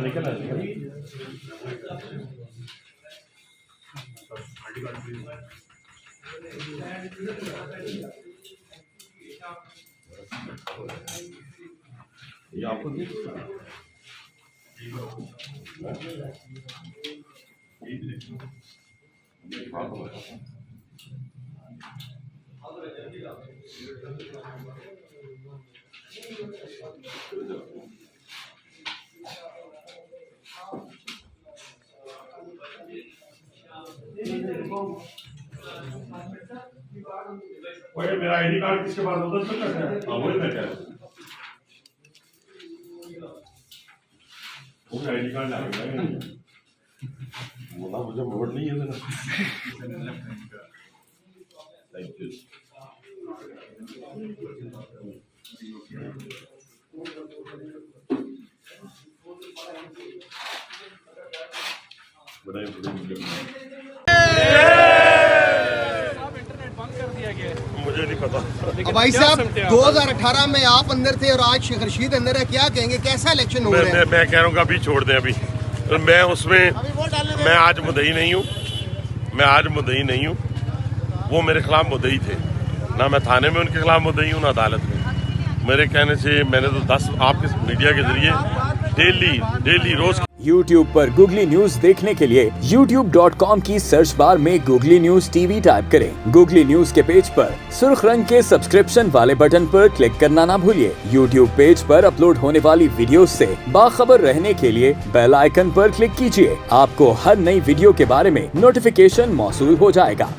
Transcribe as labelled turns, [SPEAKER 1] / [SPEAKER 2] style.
[SPEAKER 1] निकला ये आपको मेरा आईडी कार्ड किसके पास होता है? वही मैं कह रहा हूँ आईडी कार्ड बोला मुझे वोट नहीं है थैंक यू मुझे नहीं पता।
[SPEAKER 2] भाई साहब 2018 में आप अंदर थे और आज शेख रशीद अंदर है, क्या कहेंगे, कैसा इलेक्शन हो रहा है?
[SPEAKER 1] मैं कह रहा हूँ अभी छोड़ दें अभी तो मैं उसमें मैं आज मुद्दई नहीं हूँ, मैं आज मुद्दई नहीं हूँ। वो मेरे खिलाफ मुद्दई थे, ना मैं थाने में उनके खिलाफ मुद्दई हूँ ना अदालत में। मेरे कहने से मैंने तो 10 आपके मीडिया के जरिए डेली रोज
[SPEAKER 3] YouTube पर गूगली न्यूज देखने के लिए youtube.com की सर्च बार में गूगली न्यूज टीवी टाइप करें। गूगली न्यूज के पेज पर सुर्ख रंग के सब्सक्रिप्शन वाले बटन पर क्लिक करना ना भूलिए। YouTube पेज पर अपलोड होने वाली वीडियोस से बाखबर रहने के लिए बेल आइकन पर क्लिक कीजिए। आपको हर नई वीडियो के बारे में नोटिफिकेशन मौसूल हो जाएगा।